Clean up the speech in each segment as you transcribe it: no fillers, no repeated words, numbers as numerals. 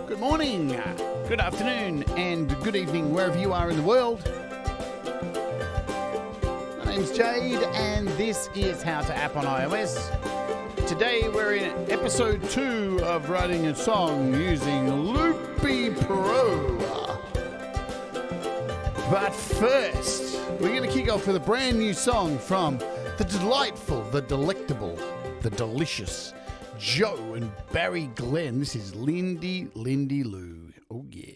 Good morning, good afternoon, and good evening wherever you are in the world. My name's Jade, and this is How to App on iOS. Today we're in episode 2 of writing a song using Loopy Pro. But first, we're going to kick off with a brand new song from the delightful, the delectable, the delicious Joe and Barry Glenn. This is Lindy Lou. Oh yeah.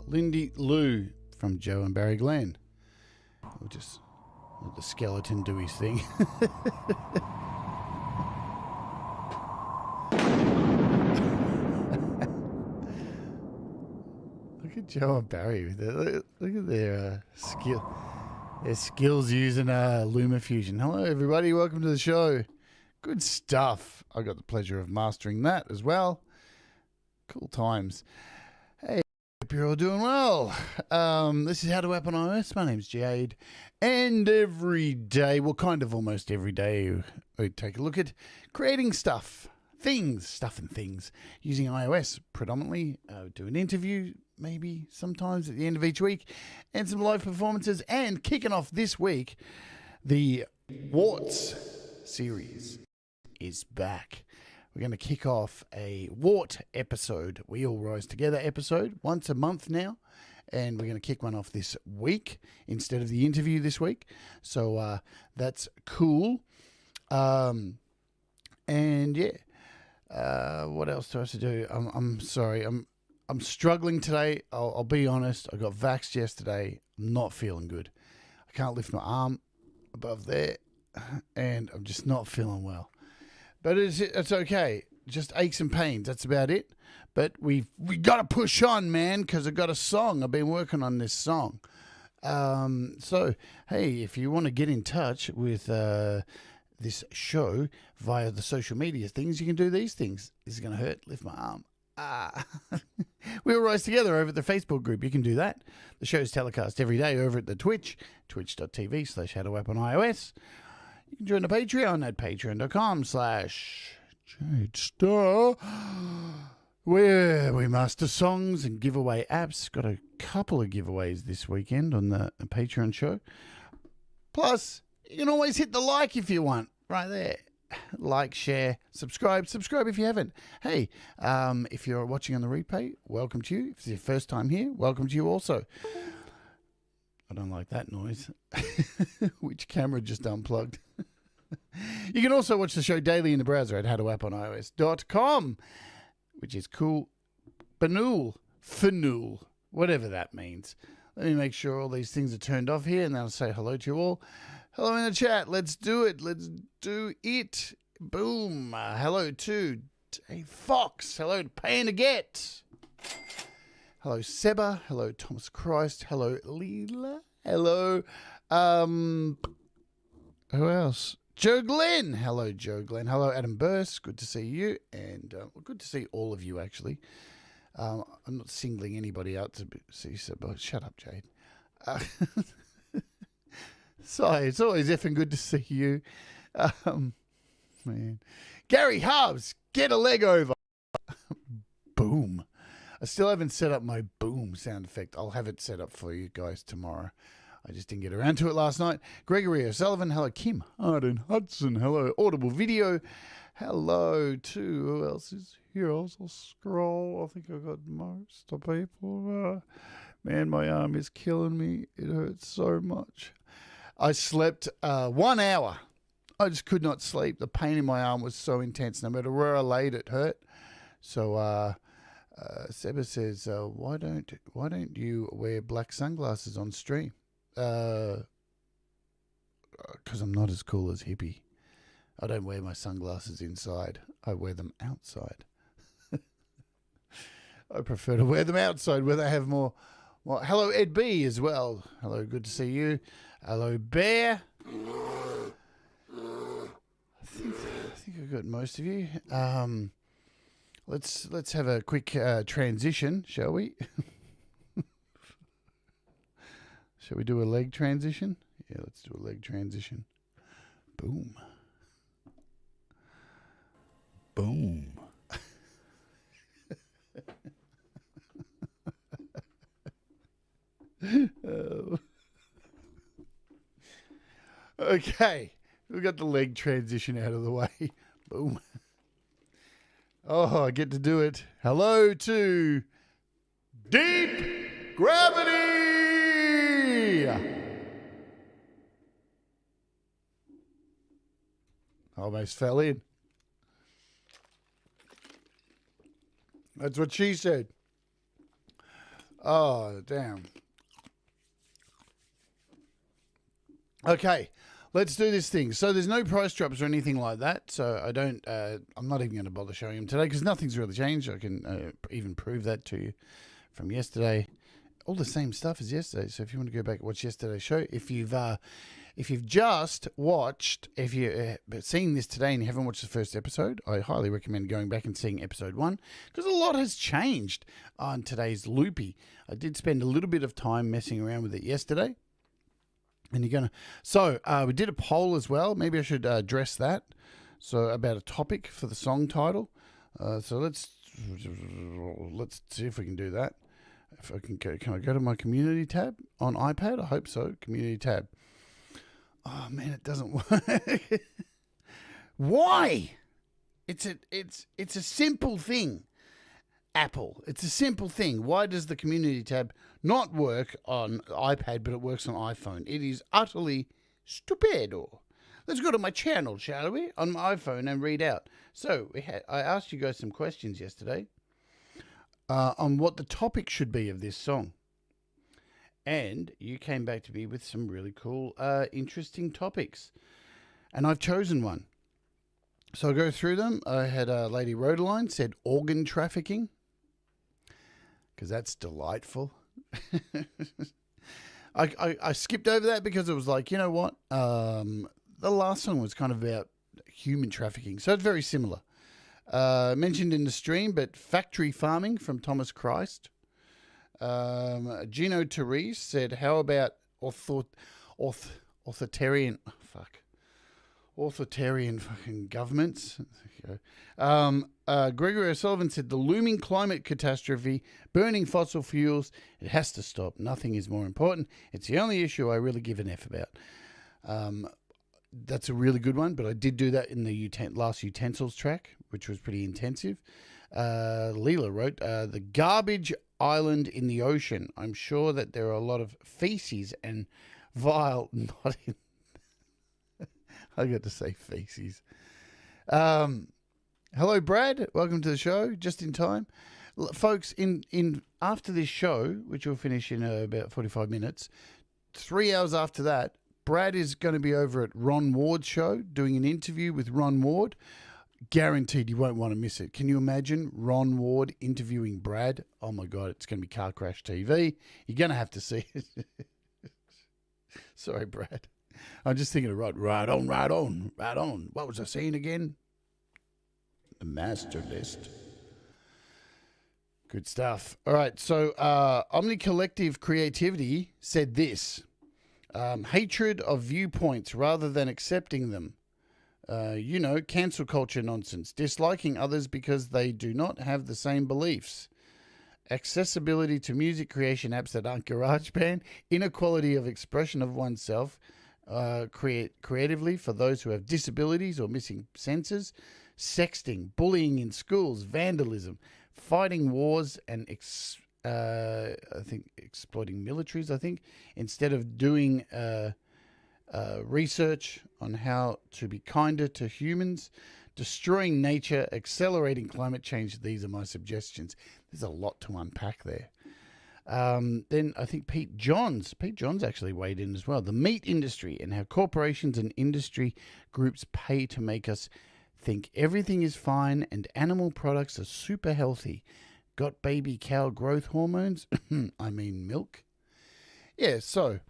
Lindy Lou from Joe and Barry Glenn. We'll just let the skeleton do his thing. Look at Joe and Barry. Look at their skill. Their skills using LumaFusion. Hello, everybody. Welcome to the show. Good stuff. I got the pleasure of mastering that as well. Cool times. Hey, hope you're all doing well. This is How to App on iOS. My name's Jade. And every day, well, kind of almost every day, we take a look at creating stuff and things using iOS predominantly. Do an interview maybe sometimes at the end of each week and some live performances. And kicking off this week, the Warts series is back. We're going to kick off a Wart episode, We All Rise Together episode, once a month now. And we're going to kick one off this week instead of the interview this week. So that's cool. And yeah, what else do I have to do? I'm sorry. I'm struggling today. I'll be honest. I got vaxxed yesterday. I'm not feeling good. I can't lift my arm above there, and I'm just not feeling well. But it's okay. Just aches and pains. That's about it. But we got to push on, man, because I've got a song. I've been working on this song. So, hey, if you want to get in touch with this show via the social media things, you can do these things. This is going to hurt. Lift my arm. We all rise together over at the Facebook group. You can do that. The show's telecast every day over at the Twitch, twitch.tv/HowToApp on iOS. You can join the Patreon at patreon.com/Jade Starr, where we master songs and giveaway apps. Got a couple of giveaways this weekend on the Patreon show. Plus, you can always hit the like if you want, right there. Like, share, subscribe if you haven't. Hey, if you're watching on the replay, welcome to you. If it's your first time here, welcome to you also. I don't like that noise. Which camera just unplugged? You can also watch the show daily in the browser at howtoappios.com, which is cool. Fanool, whatever that means. Let me make sure all these things are turned off here, and then I'll say hello to you all. Hello in the chat. Let's do it. Boom. Hello to Dave Fox. Hello to Paying to Get. Hello, Seba. Hello, Thomas Christ. Hello, Leela. Hello. Who else? Joe Glenn. Hello, Joe Glenn. Hello, Adam Burst. Good to see you. And good to see all of you, actually. I'm not singling anybody out to see Seba. Shut up, Jade. Sorry, it's always effing good to see you. Man. Gary Hobbs, get a leg over. Boom. I still haven't set up my boom sound effect. I'll have it set up for you guys tomorrow. I just didn't get around to it last night. Gregory O'Sullivan. Hello, Kim Arden Hudson. Hello, Audible Video. Hello to, who else is here? I'll scroll. I think I got most of people. Man, my arm is killing me. It hurts so much. I slept 1 hour. I just could not sleep. The pain in my arm was so intense. No matter where I laid, it hurt. So Seba says, why don't you wear black sunglasses on stream? Because I'm not as cool as Hippie. I don't wear my sunglasses inside. I wear them outside. I prefer to wear them outside where they have more. Well, hello, Ed B as well. Hello, good to see you. Hello, Bear. I think I've got most of you. Let's have a quick transition, shall we? Shall we do a leg transition? Yeah, let's do a leg transition. Boom. Boom. Oh. Okay, we got the leg transition out of the way. Boom. Oh, I get to do it. Hello to Deep Gravity. Almost fell in. That's what she said. Oh, damn. Okay, let's do this thing. So there's no price drops or anything like that. So I'm not even going to bother showing them today because nothing's really changed. I can even prove that to you from yesterday. all the same stuff as yesterday. So if you want to go back and watch yesterday's show, if you've just watched, if you're seeing this today and you haven't watched the first episode, I highly recommend going back and seeing episode 1 because a lot has changed on today's Loopy. I did spend a little bit of time messing around with it yesterday. And you're going to... So we did a poll as well. Maybe I should address that. So about a topic for the song title. So let's see if we can do that. If I can I go to my community tab on iPad? I hope so. Community tab. Oh man, it doesn't work. Why? It's a simple thing. Apple. It's a simple thing. Why does the community tab not work on iPad, but it works on iPhone? It is utterly stupido. Let's go to my channel, shall we, on my iPhone and read out. So I asked you guys some questions yesterday on what the topic should be of this song. And you came back to me with some really cool, interesting topics. And I've chosen one. So I'll go through them. I had Lady Rodeline said organ trafficking, because that's delightful. I skipped over that because it was like, you know what? The last song was kind of about human trafficking. So it's very similar. Mentioned in the stream, but factory farming from Thomas Christ. Gino Therese said, how about authoritarian fucking governments? Gregory O'Sullivan said, the looming climate catastrophe, burning fossil fuels, it has to stop. Nothing is more important. It's the only issue I really give an F about. That's a really good one, but I did do that in the last utensils track, which was pretty intensive. Leela wrote, the garbage island in the ocean. I'm sure that there are a lot of feces and vile... Not in... I got to say feces. Hello, Brad. Welcome to the show. Just in time. Folks, in after this show, which will finish in about 45 minutes, 3 hours after that, Brad is going to be over at Ron Ward's show doing an interview with Ron Ward. Guaranteed you won't want to miss it. Can you imagine Ron Ward interviewing Brad? Oh my God, it's going to be Car Crash TV. You're going to have to see it. Sorry, Brad. I'm just thinking of right on. What was I saying again? The master list. Good stuff. All right, so Omni Collective Creativity said this. Hatred of viewpoints rather than accepting them. Cancel culture nonsense. Disliking others because they do not have the same beliefs. Accessibility to music creation apps that aren't GarageBand. Inequality of expression of oneself creatively for those who have disabilities or missing senses. Sexting, bullying in schools, vandalism, fighting wars, and exploiting militaries, instead of doing research on how to be kinder to humans, destroying nature, accelerating climate change. These are my suggestions. There's a lot to unpack there. Then I think Pete Johns actually weighed in as well. The meat industry and how corporations and industry groups pay to make us think everything is fine and animal products are super healthy. Got baby cow growth hormones? I mean milk. Yeah, so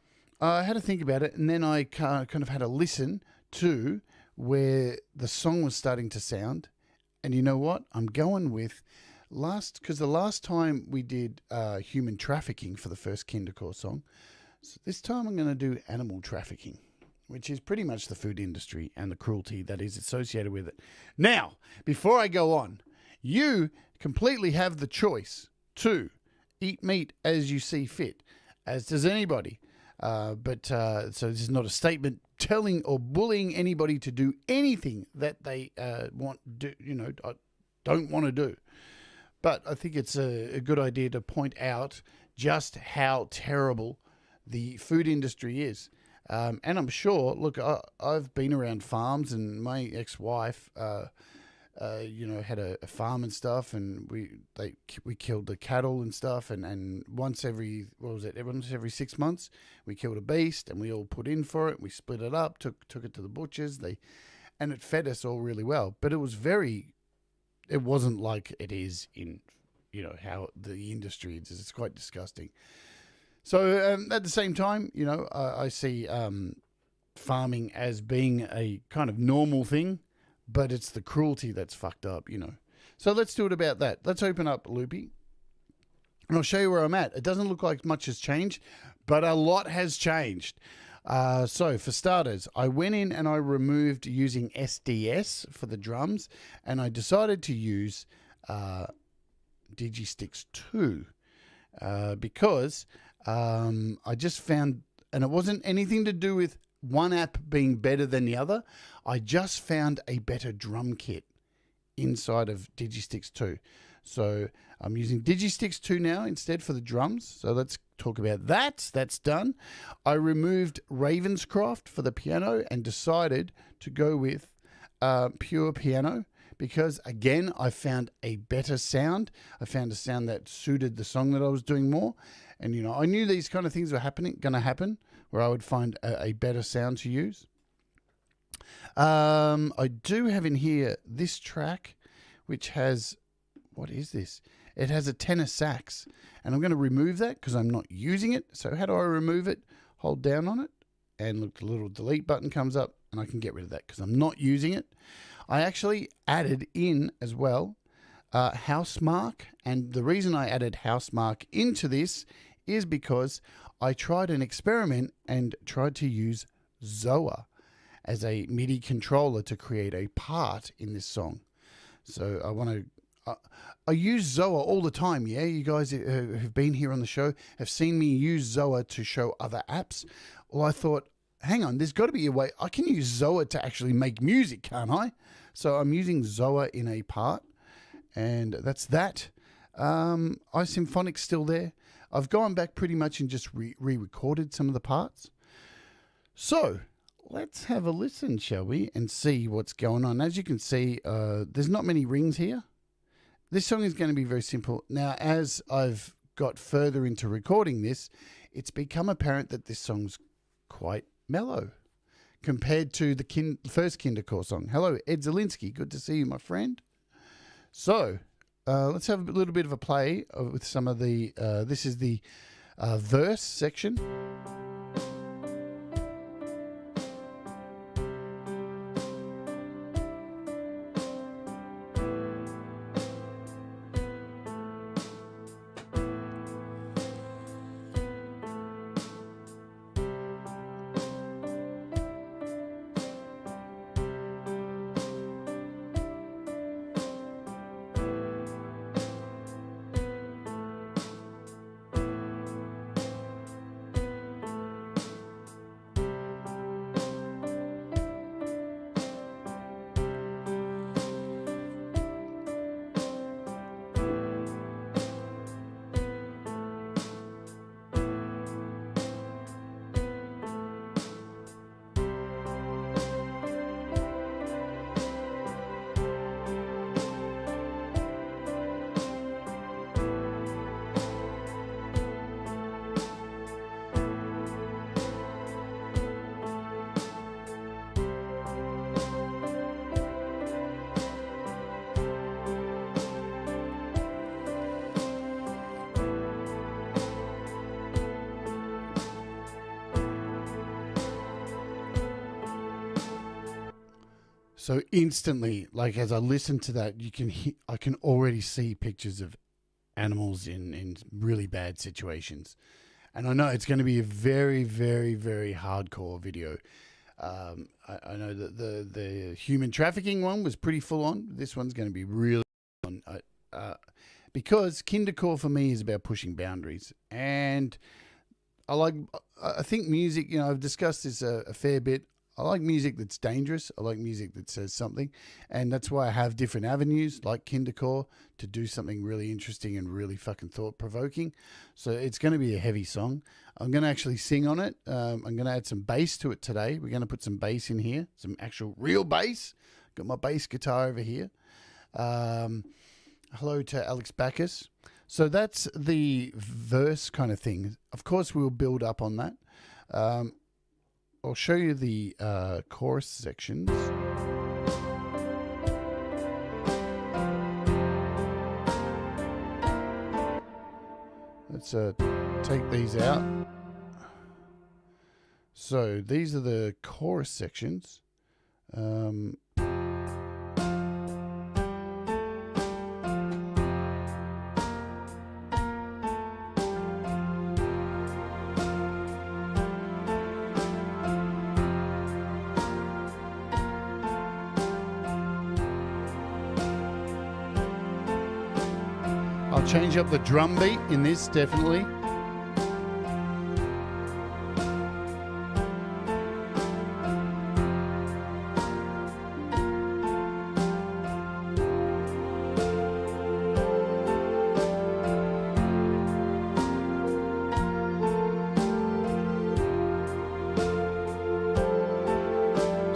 I had to think about it, and then I kind of had to listen to where the song was starting to sound. And you know what? I'm going with because the last time we did human trafficking for the first Kindercore song. So this time I'm going to do animal trafficking, which is pretty much the food industry and the cruelty that is associated with it. Now, before I go on, you completely have the choice to eat meat as you see fit, as does anybody. So this is not a statement telling or bullying anybody to do anything that they don't want to do. But I think it's a good idea to point out just how terrible the food industry is. And I'm sure, look, I've been around farms, and my ex-wife, had a farm and stuff, and we killed the cattle and stuff, and once every 6 months, we killed a beast, and we all put in for it. We split it up, took it to the butchers, and it fed us all really well. But it wasn't like it is in, how the industry is. It's quite disgusting. So at the same time, you know, I see farming as being a kind of normal thing, but it's the cruelty that's fucked up, you know. So let's do it about that. Let's open up Loopy, and I'll show you where I'm at. It doesn't look like much has changed, but a lot has changed. So for starters, I went in and I removed using SDS for the drums, and I decided to use DigiSticks 2 because I just found, and it wasn't anything to do with one app being better than the other. I just found a better drum kit inside of DigiSticks 2. So I'm using DigiSticks 2 now instead for the drums. So let's talk about that. That's done. I removed Ravenscroft for the piano and decided to go with pure piano because, again, I found a better sound. I found a sound that suited the song that I was doing more. And, you know, I knew these kind of things were going to happen, where I would find a better sound to use. I do have in here this track, which has, what is this? It has a tenor sax, and I'm going to remove that because I'm not using it. So how do I remove it? Hold down on it, and look, the little delete button comes up, and I can get rid of that because I'm not using it. I actually added in as well Housemark, and the reason I added Housemark into this is because I tried an experiment and tried to use Zoa as a MIDI controller to create a part in this song. So I want to, I use Zoa all the time. Yeah, you guys who've been here on the show have seen me use Zoa to show other apps. Well, I thought, hang on, there's got to be a way I can use Zoa to actually make music, can't I? So I'm using Zoa in a part, and that's that. iSymphonic's still there. I've gone back pretty much and just re-recorded some of the parts. So let's have a listen, shall we, and see what's going on. As you can see, there's not many rings here. This song is going to be very simple. Now, as I've got further into recording this, it's become apparent that this song's quite mellow compared to the first Kindercore song. Hello, Ed Zielinski. Good to see you, my friend. So let's have a little bit of a play with some of the, this is the verse section. So instantly, like as I listen to that, I can already see pictures of animals in really bad situations. And I know it's going to be a very, very, very hardcore video. I know that the human trafficking one was pretty full on. This one's going to be really on, because Kindercore for me is about pushing boundaries. And I think music, you know, I've discussed this a fair bit. I like music that's dangerous. I like music that says something. And that's why I have different avenues like Kindercore to do something really interesting and really fucking thought-provoking. So it's going to be a heavy song. I'm going to actually sing on it. I'm going to add some bass to it today. We're going to put some bass in here, some actual real bass. Got my bass guitar over here. Hello to Alex Bacchus. So that's the verse kind of thing. Of course, we'll build up on that. I'll show you the chorus sections. That's take these out. So these are the chorus sections. I'll change up the drum beat in this, definitely.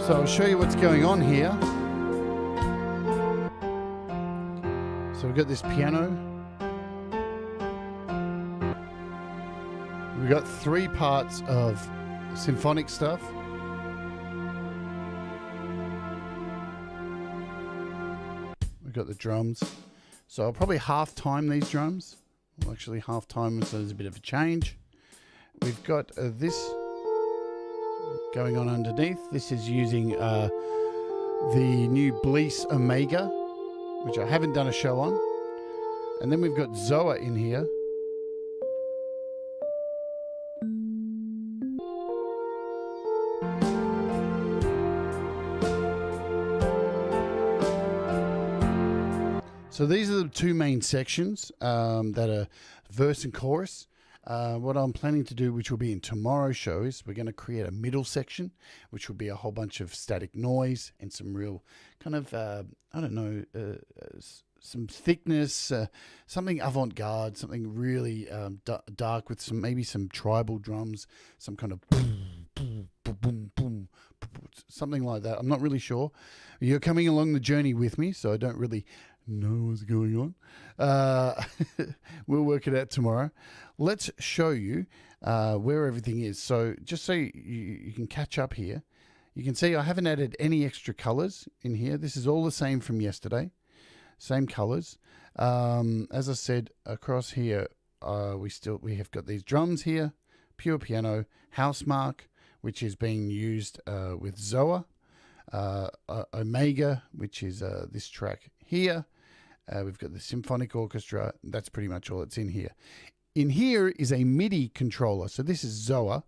So I'll show you what's going on here. So we've got this piano. We've got 3 parts of symphonic stuff. We've got the drums. So I'll probably half time these drums. Well, actually half time, so there's a bit of a change. We've got this going on underneath. This is using the new Bleece Omega, which I haven't done a show on. And then we've got Zoa in here. So these are the 2 main sections that are verse and chorus. What I'm planning to do, which will be in tomorrow's show, is we're going to create a middle section, which will be a whole bunch of static noise and some real kind of, I don't know, some thickness, something avant-garde, something really dark with some maybe some tribal drums, some kind of boom, boom, boom, boom, boom, something like that. I'm not really sure. You're coming along the journey with me, so I don't really know what's going on. We'll work it out tomorrow. Let's show you where everything is. So just so you can catch up here, you can see I haven't added any extra colors in here. This is all the same from yesterday, same colors. As I said, across here we have got these drums here, pure piano, Housemark, which is being used with Zoa, Omega, which is this track here. We've got the symphonic orchestra. That's pretty much all that's in here. In here is a MIDI controller. So this is Zoa,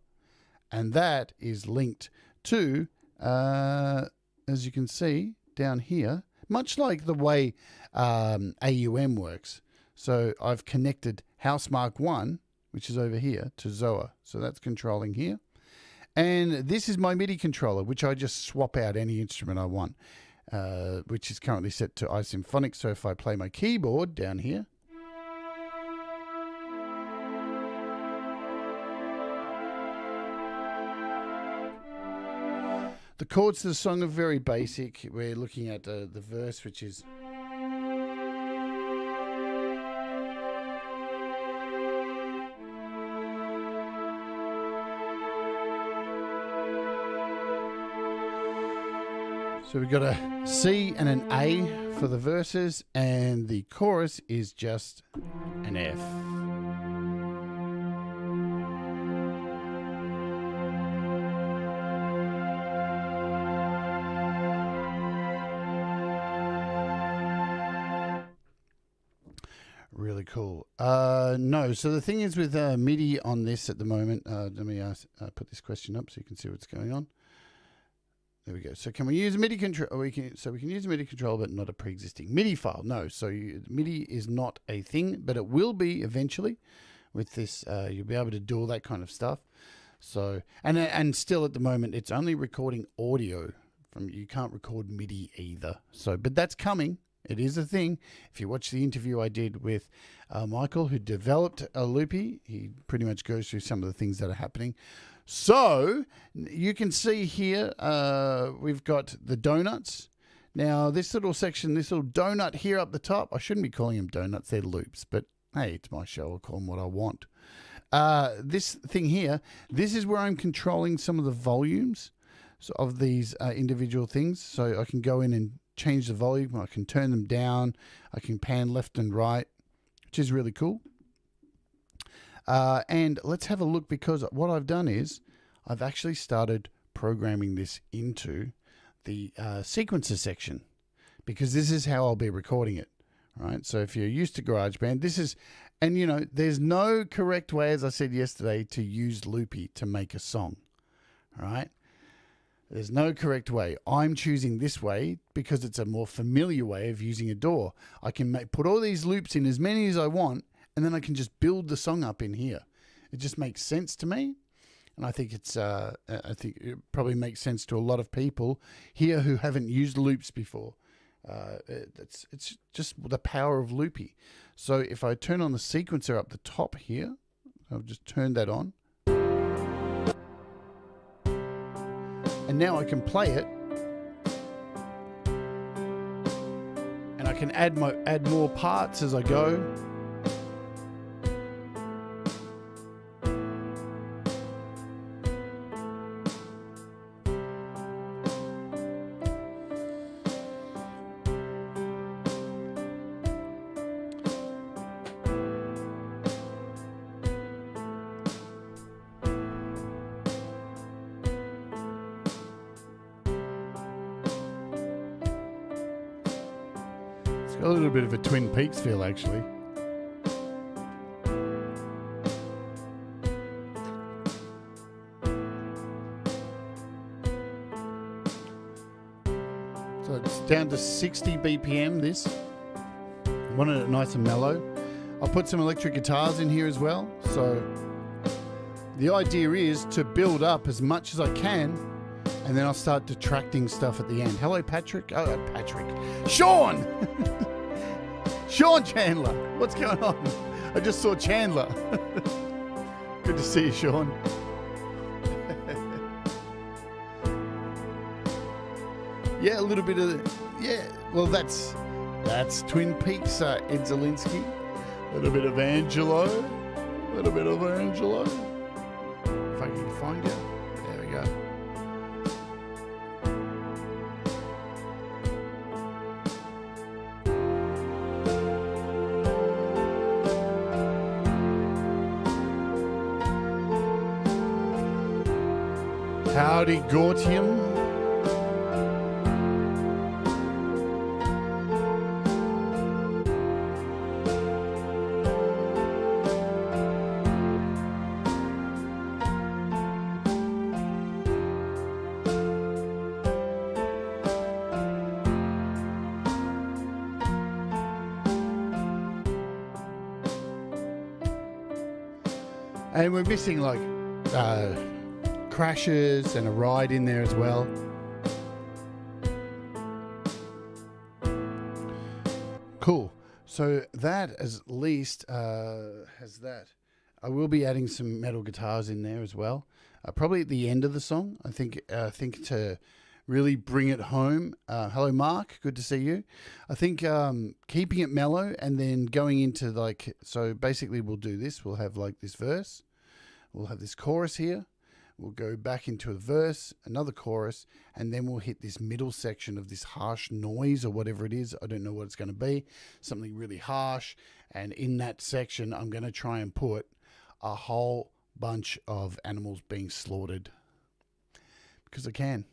and that is linked to, as you can see down here, much like the way AUM works. So I've connected Housemark 1, which is over here, to Zoa. So that's controlling here. And this is my MIDI controller, which I just swap out any instrument I want. Which is currently set to iSymphonic. So if I play my keyboard down here, the chords to the song are very basic. We're looking at the verse, which is so we've got a C and an A for the verses, and the chorus is just an F. Really cool. No, so the thing is with MIDI on this at the moment, let me put this question up so you can see what's going on. There we go. So can we use a MIDI control? We can use a MIDI control, but not a pre-existing MIDI file. No. So MIDI is not a thing, but it will be eventually. With this, you'll be able to do all that kind of stuff. So and still at the moment, it's only recording audio. You can't record MIDI either. So, but that's coming. It is a thing. If you watch the interview I did with Michael, who developed a Loopy, he pretty much goes through some of the things that are happening. So you can see here, we've got the donuts. Now this little section, this little donut here up the top, I shouldn't be calling them donuts, they're loops, but hey, it's my show, I'll call them what I want. This thing here, this is where I'm controlling some of the volumes of these individual things. So I can go in and change the volume, I can turn them down, I can pan left and right, which is really cool. And let's have a look, because what I've done is I've actually started programming this into the sequencer section, because this is how I'll be recording it, right? So if you're used to GarageBand, this is, and you know, there's no correct way, as I said yesterday, to use Loopy to make a song, right? There's no correct way. I'm choosing this way because it's a more familiar way of using a DAW. I can put all these loops in, as many as I want, and then I can just build the song up in here. It just makes sense to me. And I think I think it probably makes sense to a lot of people here who haven't used loops before. It's just the power of Loopy. So if I turn on the sequencer up the top here, I'll just turn that on. And now I can play it. And I can add more parts as I go. A little bit of a Twin Peaks feel, actually. So it's down to 60 BPM, this. I wanted it nice and mellow. I'll put some electric guitars in here as well. So the idea is to build up as much as I can, and then I'll start detracting stuff at the end. Hello, Patrick. Oh, Patrick. Sean! Sean Chandler. What's going on? I just saw Chandler. Good to see you, Sean. Yeah, a little bit of... Yeah, well, that's Twin Peaks, Ed Zielinski. A little bit of Angelo. A little bit of Angelo. If I can find you. There we go. Howdy, Gortium. And we're missing like crashes and a ride in there as well. Cool. So that at least has that. I will be adding some metal guitars in there as well. Probably at the end of the song. I think to really bring it home. Hello, Mark. Good to see you. I think keeping it mellow and then going into like, so basically we'll do this. We'll have like this verse. We'll have this chorus here. We'll go back into a verse, another chorus, and then we'll hit this middle section of this harsh noise or whatever it is. I don't know what it's going to be. Something really harsh. And in that section, I'm going to try and put a whole bunch of animals being slaughtered. Because I can.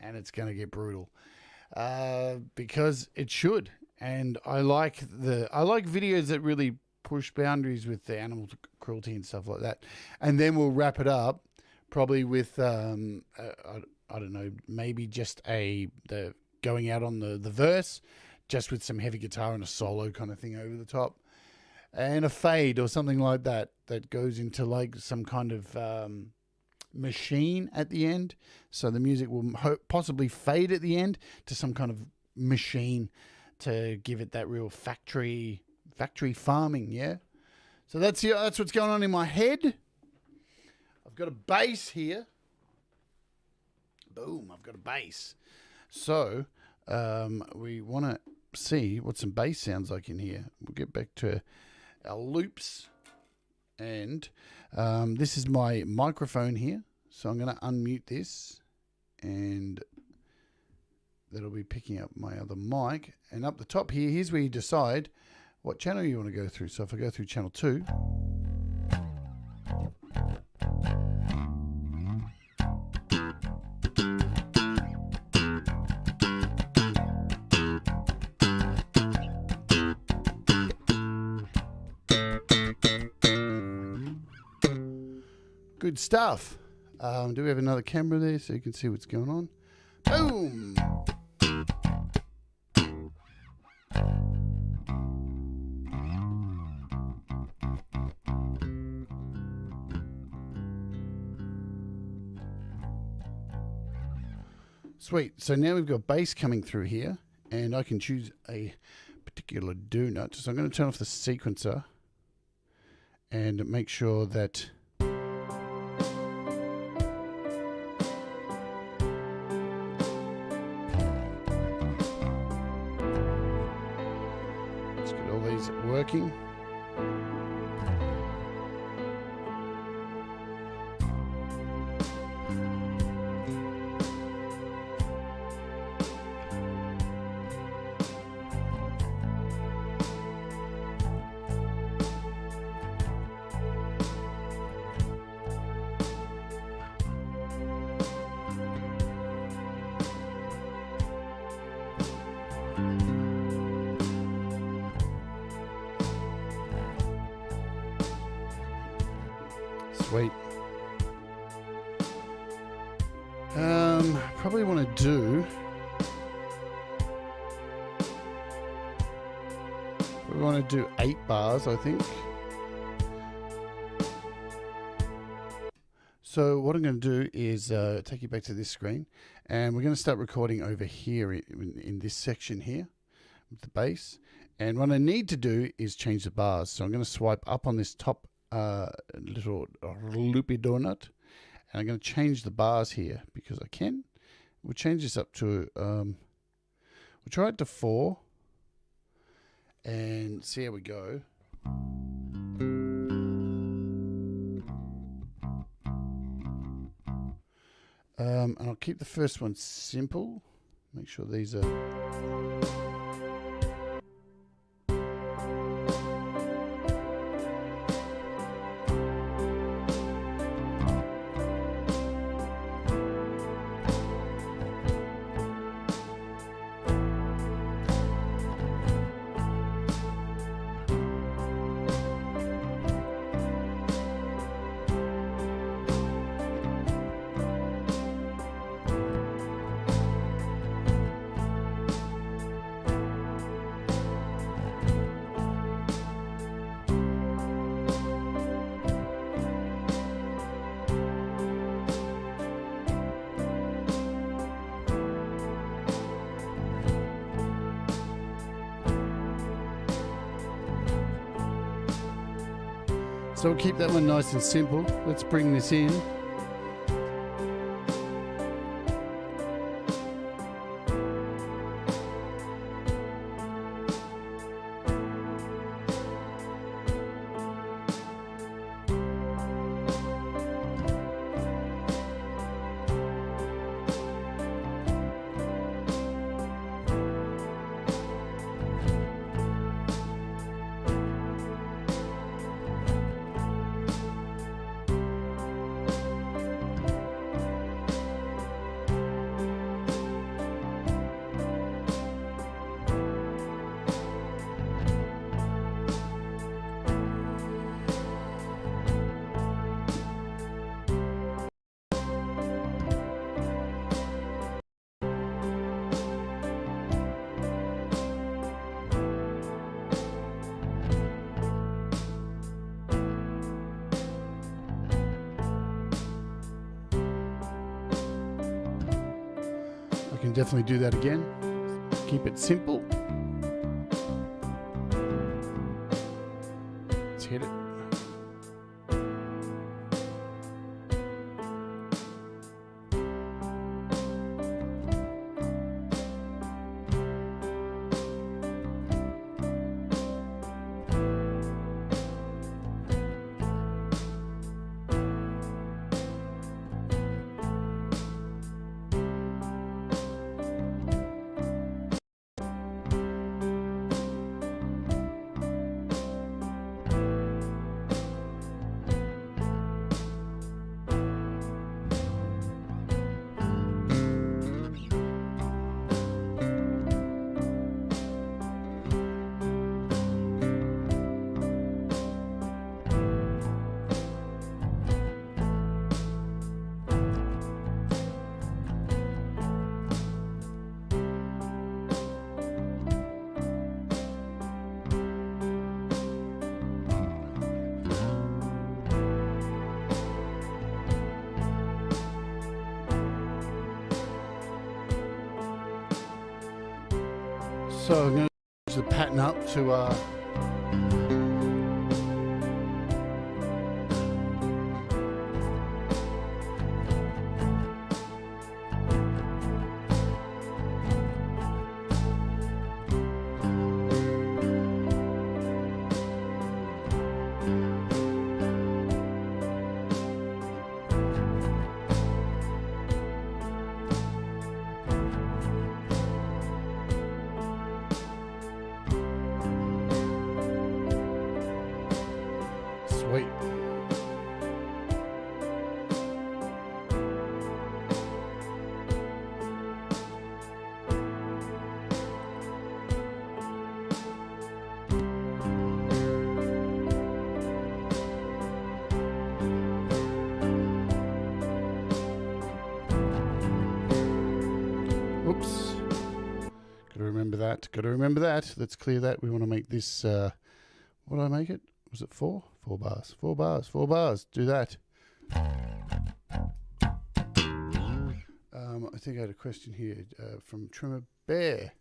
And it's going to get brutal. Because it should. And I like videos that really push boundaries with the animal cruelty and stuff like that. And then we'll wrap it up probably with I don't know, maybe just the going out on the verse, just with some heavy guitar and a solo kind of thing over the top, and a fade or something like that goes into like some kind of machine at the end. So the music will possibly fade at the end to some kind of machine to give it that real factory farming, yeah? So that's what's going on in my head. I've got a bass here. Boom, I've got a bass. So we want to see what some bass sounds like in here. We'll get back to our loops. And this is my microphone here. So I'm going to unmute this. And that'll be picking up my other mic. And up the top here, here's where you decide what channel you want to go through. So if I go through channel 2, Good stuff. Do we have another camera there so you can see what's going on? Boom! Sweet. So now we've got bass coming through here, and I can choose a particular do nut. So I'm going to turn off the sequencer and make sure that let's get all these working. Sweet. Probably want to do. We want to do 8 bars, I think. So what I'm going to do is take you back to this screen, and we're going to start recording over here in this section here with the bass. And what I need to do is change the bars. So I'm going to swipe up on this top little loopy donut, and I'm going to change the bars here because I can. We'll change this up to we'll try it to 4 and see how we go. And I'll keep the first one simple. Make sure these are so we'll keep that one nice and simple. Let's bring this in. Can definitely do that again. Keep it simple. Let's hit it. So I'm going to change the pattern up to sweet. Oops. Got to remember that. Got to remember that. Let's clear that. We want to make this, what did I make it? Was it 4? 4 bars. 4 bars. 4 bars. Do that. I think I had a question here from Trimmer Bear.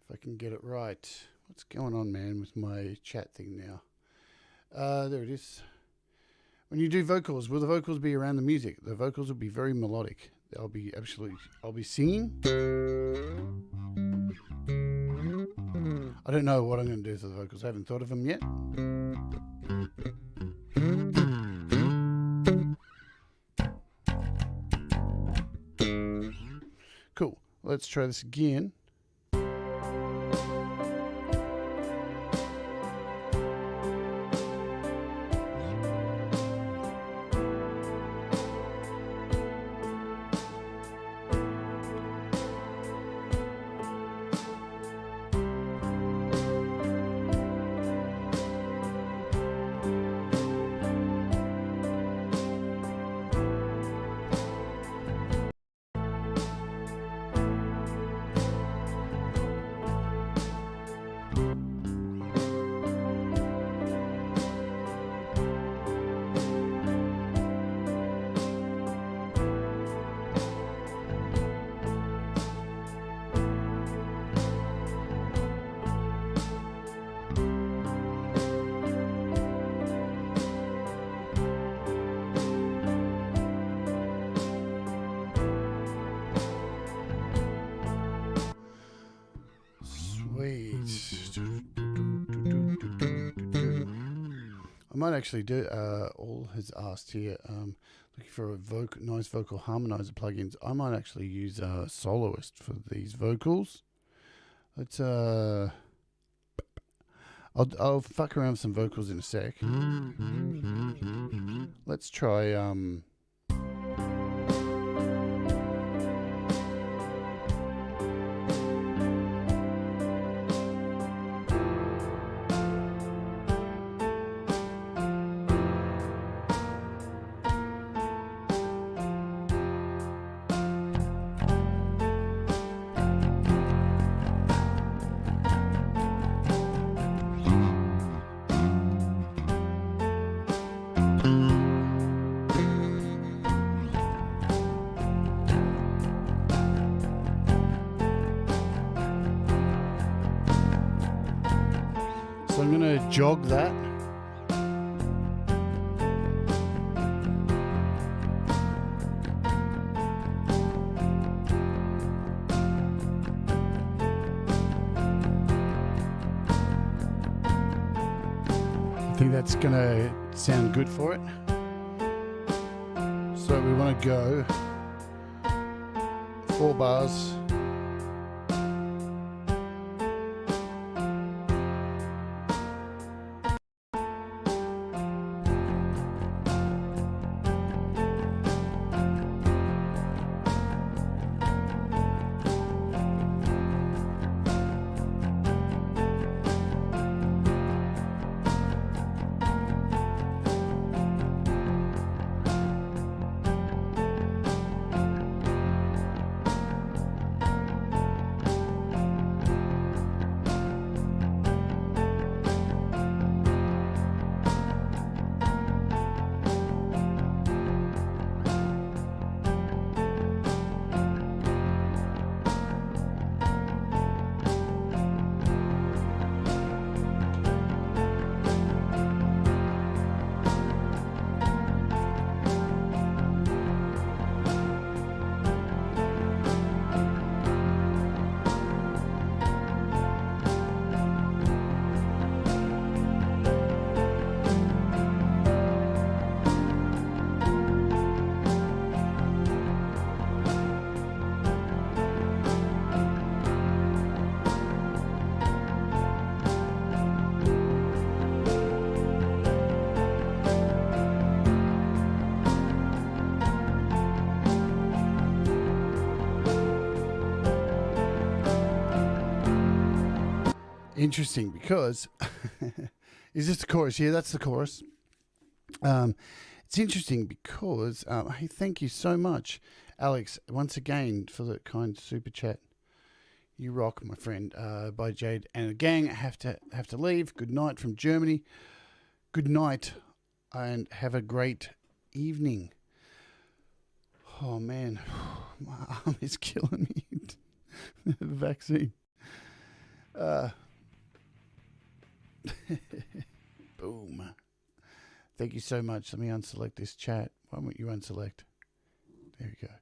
If I can get it right. What's going on, man, with my chat thing now? There it is. When you do vocals, will the vocals be around the music? The vocals will be very melodic. I'll be singing. I don't know what I'm going to do for the vocals. I haven't thought of them yet. Cool. Let's try this again. I might actually do, all has asked here, looking for a nice vocal harmonizer plugins. I might actually use Soloist for these vocals. Let's, I'll fuck around with some vocals in a sec. Let's try, so I'm going to jog that. I think that's going to sound good for it. So we want to go 4 bars. interesting because is this the chorus? Yeah, that's the chorus. It's interesting because hey, thank you so much, Alex, once again for the kind super chat. You rock, my friend. By Jade and the gang. I have to leave. Good night from Germany. Good night, and have a great evening. Oh man, my arm is killing me. The vaccine. Boom. Thank you so much. Let me unselect this chat. Why won't you unselect? There we go.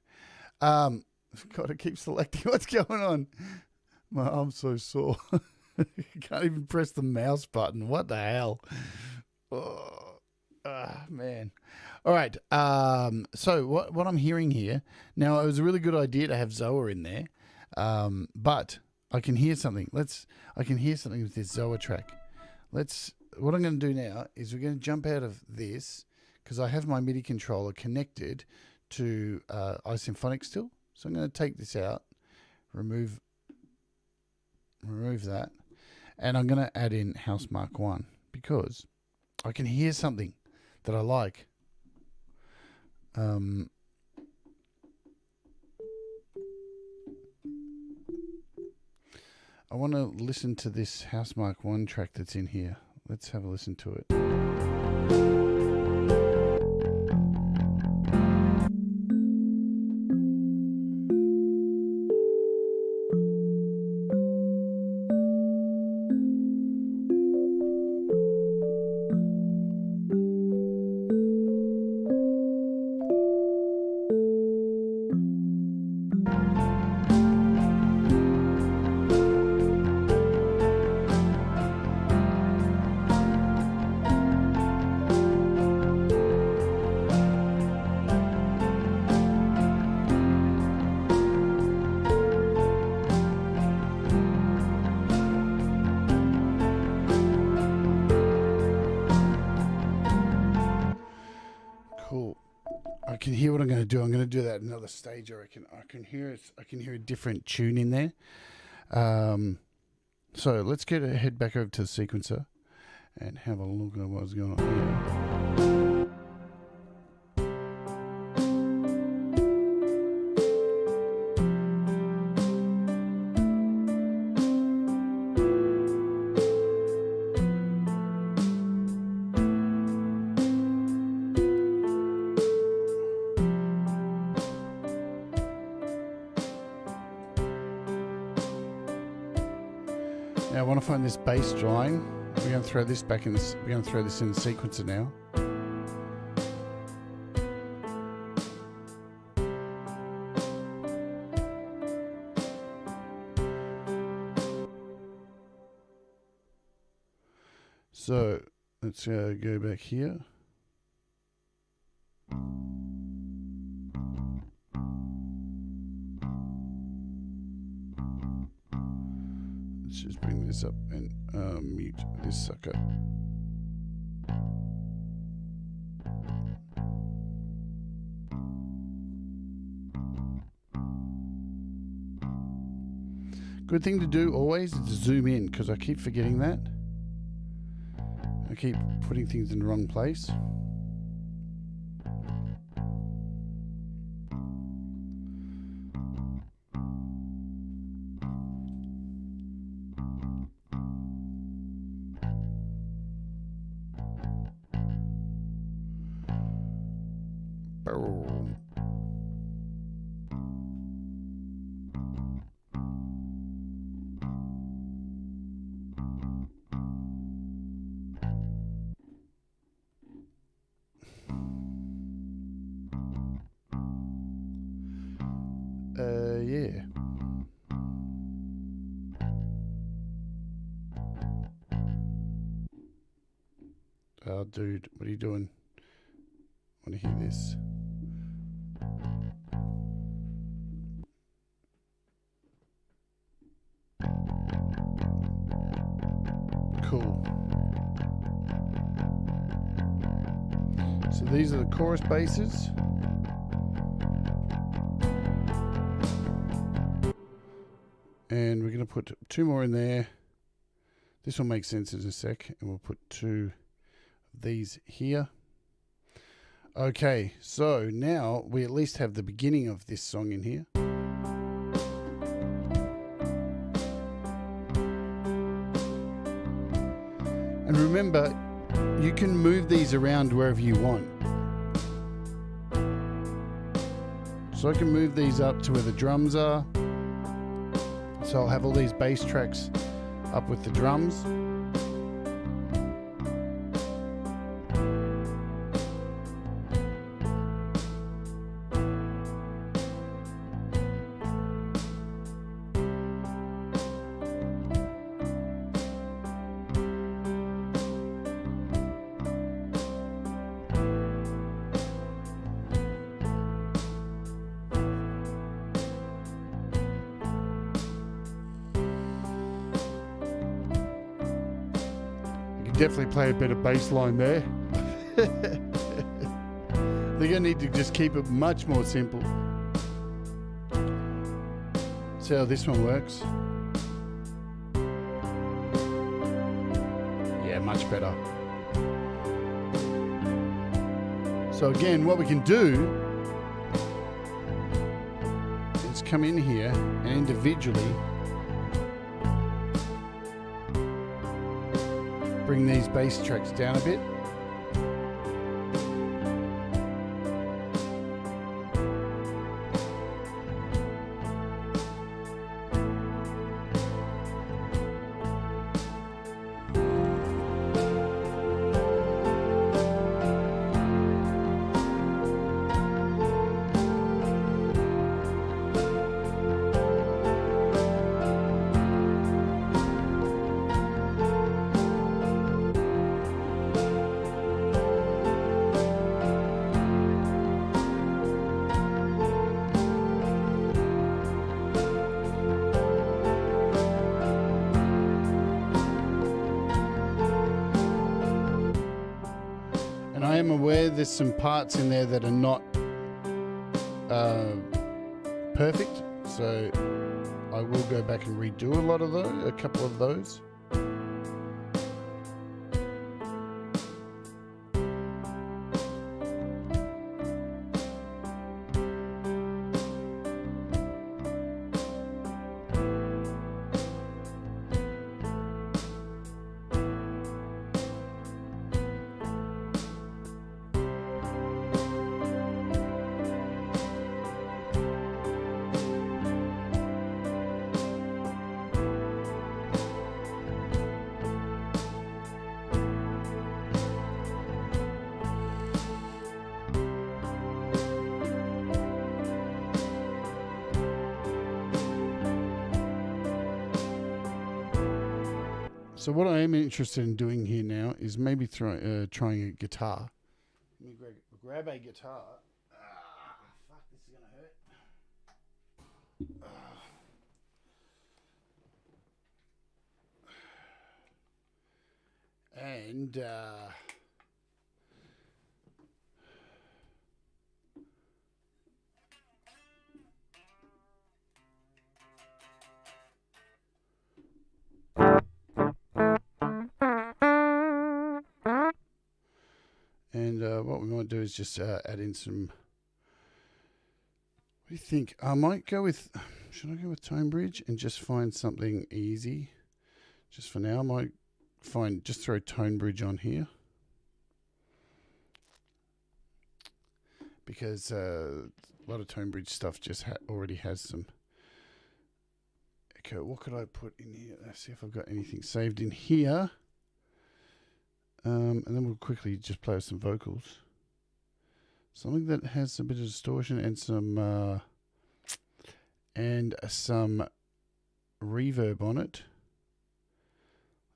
God, I keep selecting. What's going on? My arm's so sore. I can't even press the mouse button. What the hell? Oh, man. All right. So what I'm hearing here now, it was a really good idea to have Zoa in there, but I can hear something. I can hear something with this Zoa track. What I'm going to do now is we're going to jump out of this because I have my MIDI controller connected to iSymphonic still. So I'm going to take this out, remove that, and I'm going to add in House Mark 1 because I can hear something that I like. I want to listen to this House Mark 1 track that's in here. Let's have a listen to it. Hear what I'm going to do. I'm going to do that at another stage. I can hear it. I can hear a different tune in there. So let's head back over to the sequencer and have a look at what's going on here. Now I want to find this bass line. We're going to throw this back in this. We're going to throw this in the sequencer now. So let's go back here. Let's just bring this up and mute this sucker. Good thing to do always is to zoom in because I keep forgetting that. I keep putting things in the wrong place. Yeah. Oh, dude, what are you doing? I want to hear this. Cool. So these are the chorus basses. And we're going to put 2 more in there. This will make sense in a sec, and we'll put 2 of these here. Okay, so now we at least have the beginning of this song in here. And remember, you can move these around wherever you want. So I can move these up to where the drums are. So I'll have all these bass tracks up with the drums. Definitely play a bit of bass line there. They're going to need to just keep it much more simple. See how this one works? Yeah, much better. So again, what we can do is come in here and individually bring these bass tracks down a bit. And I am aware there's some parts in there that are not perfect, so I will go back and redo a couple of those. So what I am interested in doing here now is maybe trying a guitar. Let me grab a guitar. Fuck, this is gonna hurt. And what we might do is just add in some. What do you think? I might go with. Should I go with Tone Bridge and just find something easy? Just for now, I might just throw Tone Bridge on here, because a lot of Tone Bridge stuff just already has some. Okay, what could I put in here? Let's see if I've got anything saved in here. And then we'll quickly just play with some vocals. Something that has a bit of distortion and some reverb on it.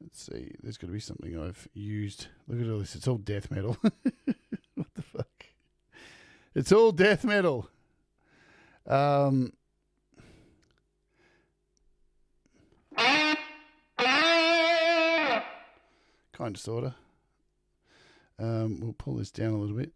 Let's see. There's got to be something I've used. Look at all this. It's all death metal. What the fuck? It's all death metal. Kind of, sort of. We'll pull this down a little bit.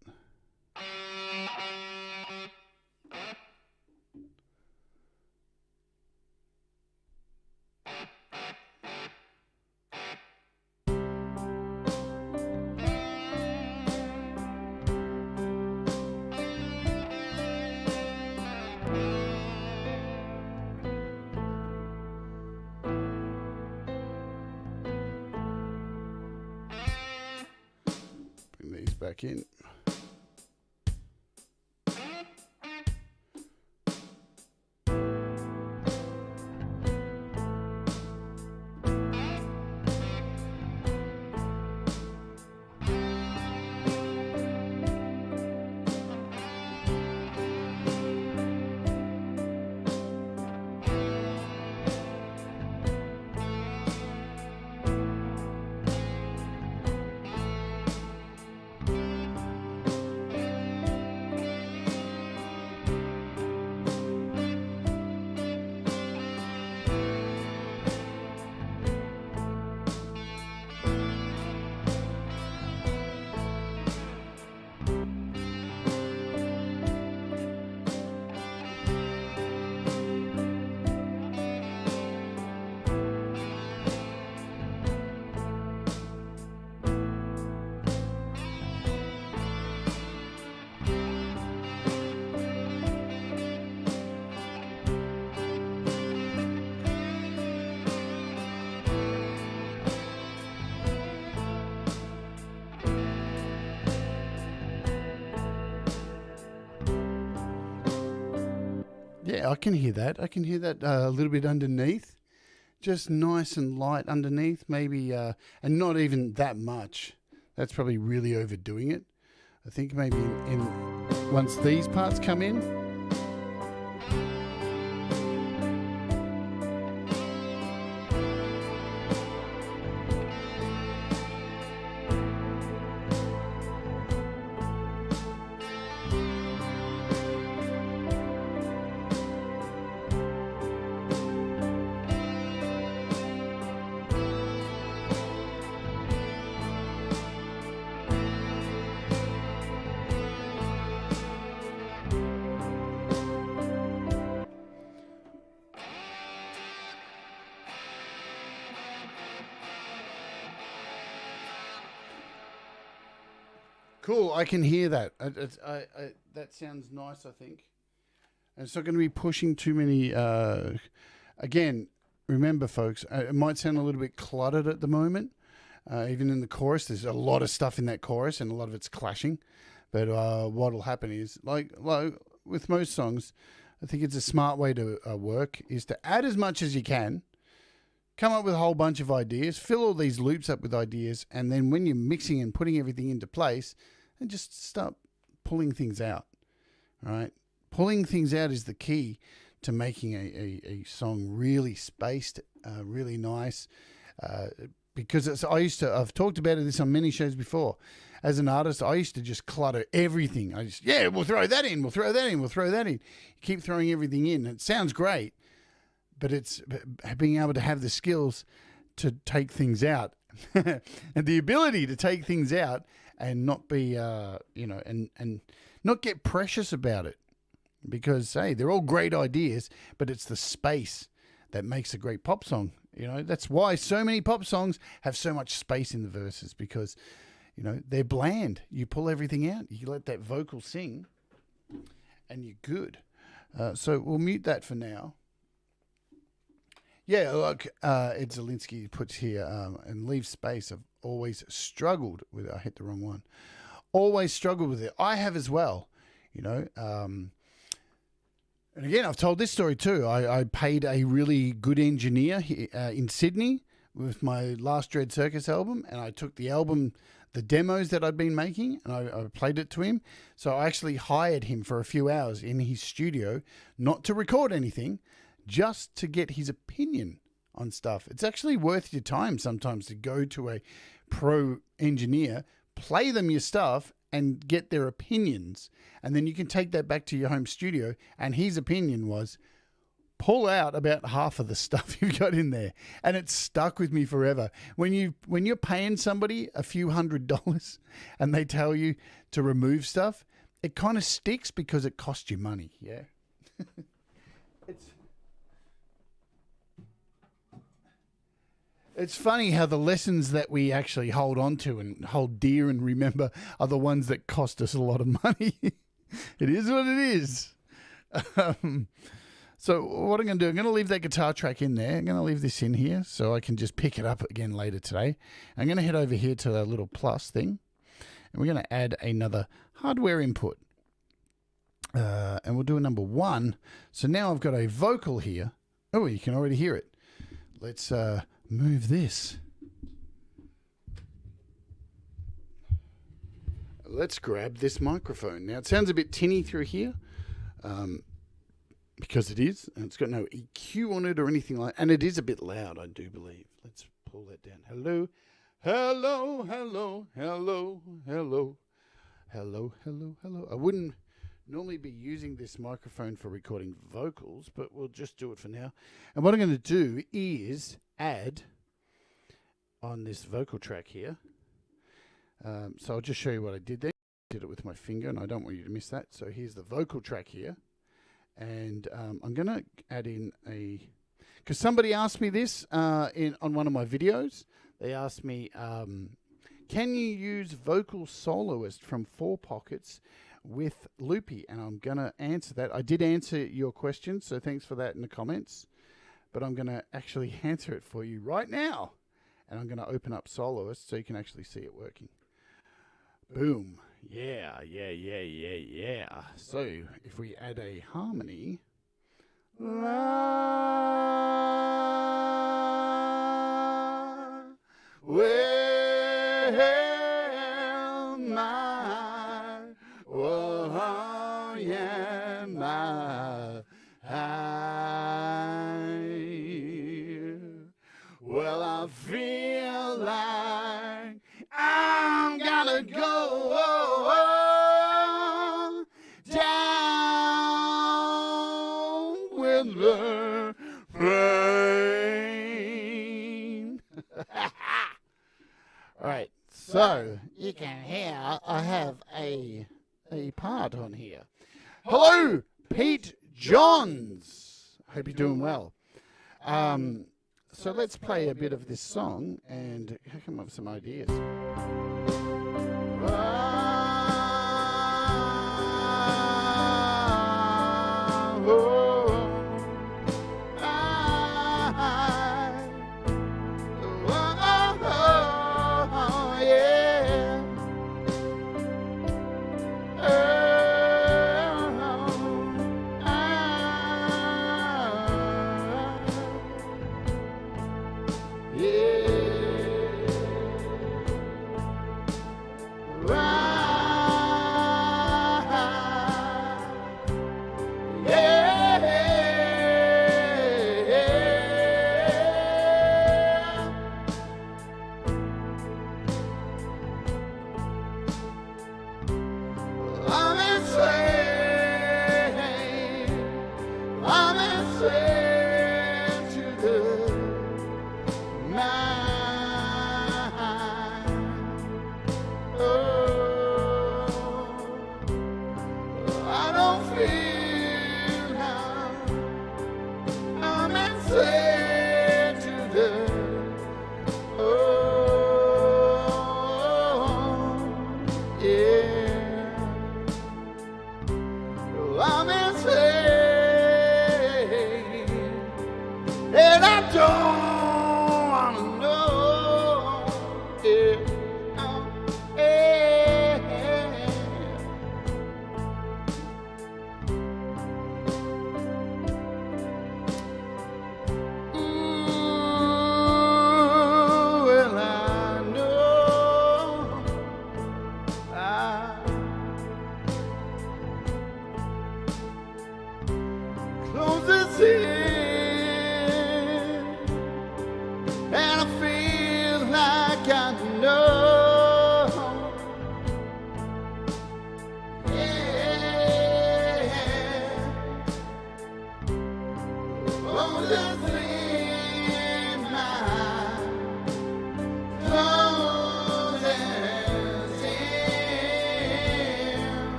back in. Yeah, I can hear that. I can hear that a little bit underneath. Just nice and light underneath, maybe, and not even that much. That's probably really overdoing it. I think maybe in once these parts come in. Cool, I can hear that. That sounds nice, I think. And it's not going to be pushing too many... again, remember, folks, it might sound a little bit cluttered at the moment. Even in the chorus, there's a lot of stuff in that chorus and a lot of it's clashing. But what will happen is, like with most songs, I think it's a smart way to work, is to add as much as you can, come up with a whole bunch of ideas, fill all these loops up with ideas, and then when you're mixing and putting everything into place, and just start pulling things out, right? Pulling things out is the key to making a song really spaced, really nice, because I've talked about this on many shows before. As an artist, I used to just clutter everything. We'll throw that in, we'll throw that in, we'll throw that in. Keep throwing everything in. It sounds great, but it's being able to have the skills to take things out and the ability to take things out and not be, and not get precious about it, because, hey, they're all great ideas, but it's the space that makes a great pop song. That's why so many pop songs have so much space in the verses, because, they're bland. You pull everything out, you let that vocal sing, and you're good. So we'll mute that for now. Yeah, look, Ed Zielinski puts here, and leave space. I've always struggled with it. I hit the wrong one. Always struggled with it. I have as well, And again, I've told this story too. I paid a really good engineer here, in Sydney with my last DreadCircus album, and I took the album, the demos that I'd been making, and I played it to him. So I actually hired him for a few hours in his studio, not to record anything, just to get his opinion on stuff. It's actually worth your time sometimes to go to a pro engineer, play them your stuff, and get their opinions. And then you can take that back to your home studio. And his opinion was, pull out about half of the stuff you've got in there. And it's stuck with me forever. When you're paying somebody a few $100s and they tell you to remove stuff, it kind of sticks because it costs you money. Yeah. It's funny how the lessons that we actually hold on to and hold dear and remember are the ones that cost us a lot of money. It is what it is. So what I'm going to do, I'm going to leave that guitar track in there. I'm going to leave this in here so I can just pick it up again later today. I'm going to head over here to that little plus thing. And we're going to add another hardware input. And we'll do a number 1. So now I've got a vocal here. Oh, you can already hear it. Let's move this. Let's grab this microphone. Now, it sounds a bit tinny through here, because it is, and it's got no EQ on it or anything like that. And it is a bit loud, I do believe. Let's pull that down. Hello, hello, hello, hello, hello, hello, hello, hello. I wouldn't normally be using this microphone for recording vocals, but we'll just do it for now. And what I'm going to do is add on this vocal track here. So I'll just show you what I did there. I did it with my finger, and I don't want you to miss that. So here's the vocal track here. And I'm going to add in a... Because somebody asked me this on one of my videos. They asked me, can you use Vocal Soloist from 4 Pockets with Loopy? And I'm going to answer that. I did answer your question, so thanks for that in the comments. But I'm going to actually answer it for you right now. And I'm going to open up Soloist so you can actually see it working. Boom. Yeah, yeah, yeah, yeah, yeah. So if we add a harmony, well, my, oh, yeah, my, well, I feel like I'm gonna go down with the rain. All right, so you can hear I have a part on here. Hello, Pete Johns. Hope you're doing well. So let's play a bit of this song and come up with some ideas.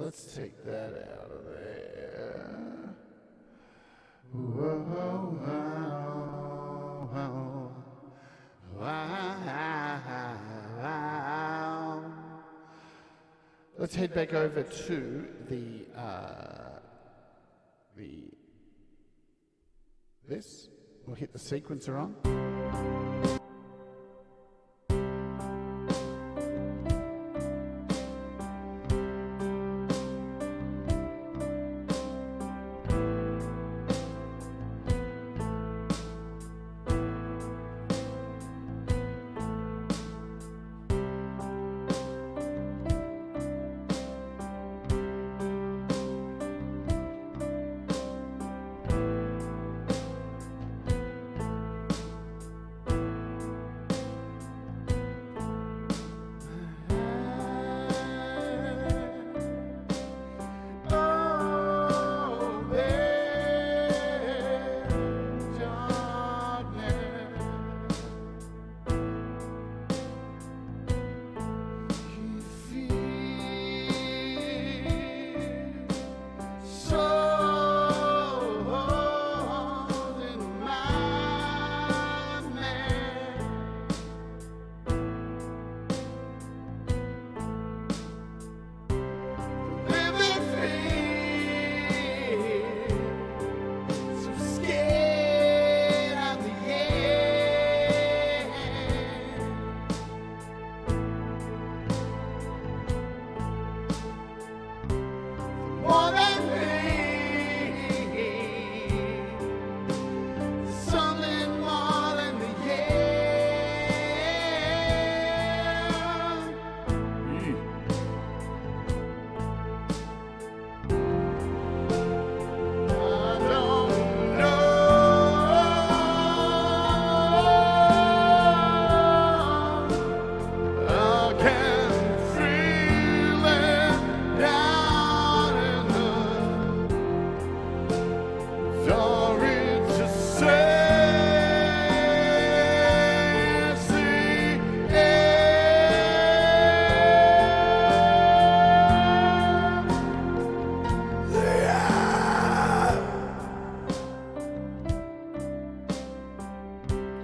Let's take that out of there. Let's head back over to this. We'll hit the sequencer on.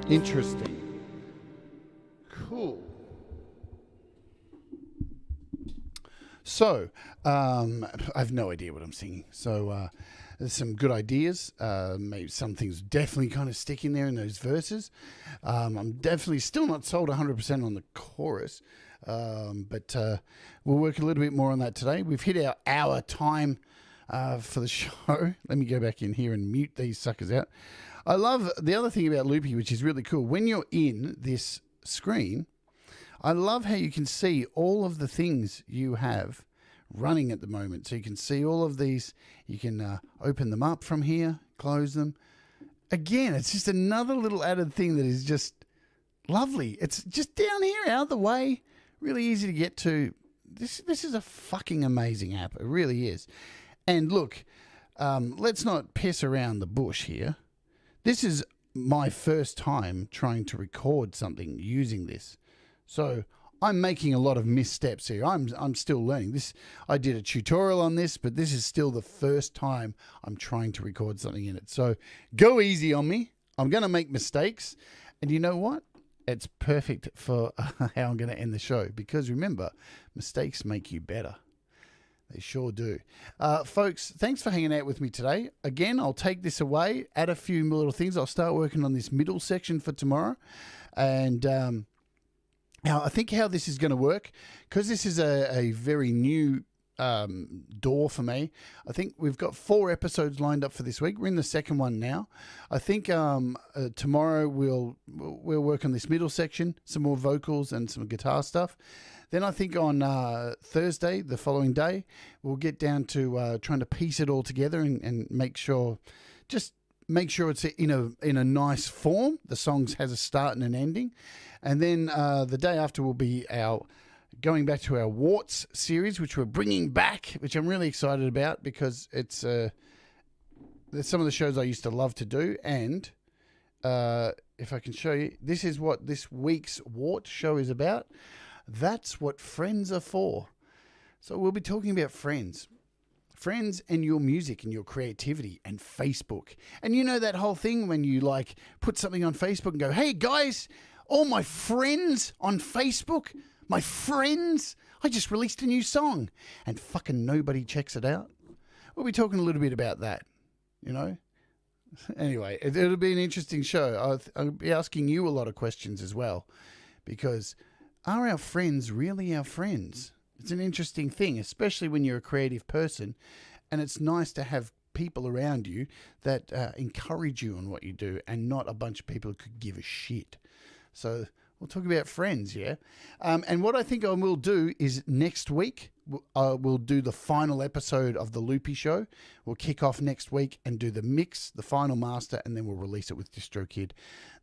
Interesting. Cool. So, I have no idea what I'm singing. So, there's some good ideas. Maybe some things definitely kind of stick in there in those verses. I'm definitely still not sold 100% on the chorus. But we'll work a little bit more on that today. We've hit our hour time for the show. Let me go back in here and mute these suckers out. I love the other thing about Loopy, which is really cool. When you're in this screen, I love how you can see all of the things you have running at the moment. So you can see all of these. You can open them up from here, close them. Again, it's just another little added thing that is just lovely. It's just down here, out of the way, really easy to get to. This is a fucking amazing app. It really is. And look, let's not piss around the bush here. This is my first time trying to record something using this. So I'm making a lot of missteps here. I'm still learning. This. I did a tutorial on this, but this is still the first time I'm trying to record something in it. So go easy on me. I'm going to make mistakes. And you know what? It's perfect for how I'm going to end the show. Because remember, mistakes make you better. They sure do. Folks, thanks for hanging out with me today. Again, I'll take this away, add a few little things. I'll start working on this middle section for tomorrow. And now I think how this is going to work, because this is a very new door for me. I think we've got 4 episodes lined up for this week. We're in the second one now. I think tomorrow we'll work on this middle section, some more vocals and some guitar stuff. Then I think on Thursday, the following day, we'll get down to trying to piece it all together and make sure it's in a nice form. The songs has a start and an ending. And then the day after will be going back to our Warts series, which we're bringing back, which I'm really excited about because it's some of the shows I used to love to do. And if I can show you, this is what this week's Wart show is about. That's what friends are for. So we'll be talking about friends and your music and your creativity and Facebook. And you know that whole thing when you like put something on Facebook and go, hey guys, all my friends on Facebook, my friends, I just released a new song, and fucking nobody checks it out. We'll be talking a little bit about that, you know. Anyway, it'll be an interesting show. I'll be asking you a lot of questions as well, because are our friends really our friends? It's an interesting thing, especially when you're a creative person, and it's nice to have people around you that encourage you on what you do, and not a bunch of people who could give a shit. So we'll talk about friends, yeah? And what I think I will do is next week, we'll do the final episode of the Loopy Show. We'll kick off next week and do the mix, the final master, and then we'll release it with DistroKid.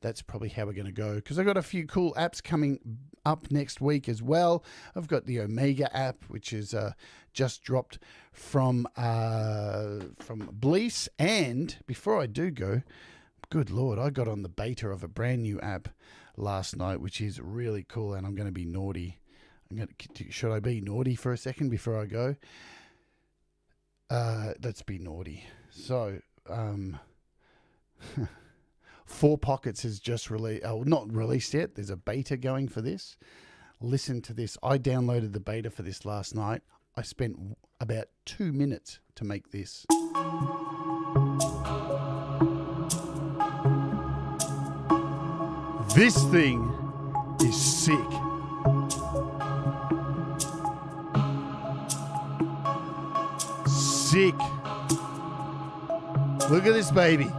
That's probably how we're going to go, because I've got a few cool apps coming up next week as well. I've got the Omega app, which is just dropped from Blease. And before I do go, good Lord, I got on the beta of a brand new app last night, which is really cool, and I'm going to be naughty. Should I be naughty for a second before I go? Let's be naughty. So, 4 Pockets has just released, not released yet. There's a beta going for this. Listen to this. I downloaded the beta for this last night. I spent about 2 minutes to make this. This thing is sick. Sick. Look at this baby.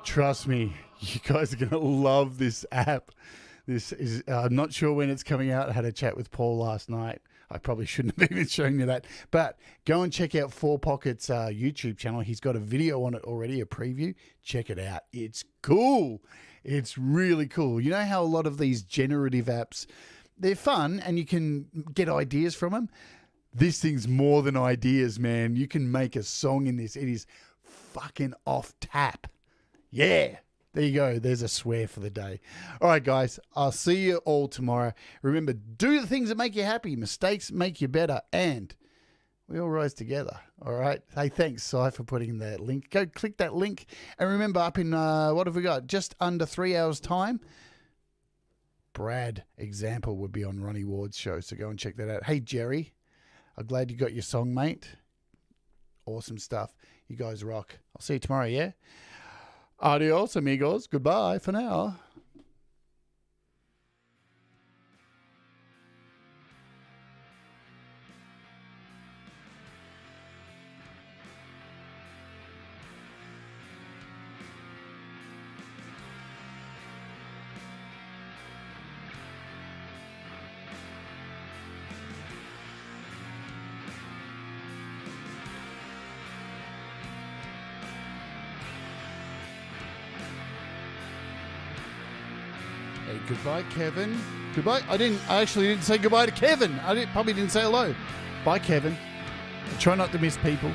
Trust me, you guys are going to love this app. This is, I'm not sure when it's coming out. I had a chat with Paul last night. I probably shouldn't have even shown you that. But go and check out 4 Pockets' YouTube channel. He's got a video on it already, a preview. Check it out. It's cool. It's really cool. You know how a lot of these generative apps, they're fun and you can get ideas from them? This thing's more than ideas, man. You can make a song in this. It is fucking off tap. Yeah. There you go. There's a swear for the day. All right, guys. I'll see you all tomorrow. Remember, do the things that make you happy. Mistakes make you better. And we all rise together. All right. Hey, thanks, Si, for putting that link. Go click that link. And remember, up in, what have we got? Just under 3 hours' time, Brad Example would be on Ronnie Ward's show. So go and check that out. Hey, Jerry. I'm glad you got your song, mate. Awesome stuff. You guys rock. I'll see you tomorrow, yeah? Adios, amigos. Goodbye for now. Hey, goodbye, Kevin. Goodbye. I actually didn't say goodbye to Kevin. Probably didn't say hello. Bye, Kevin. I try not to miss people.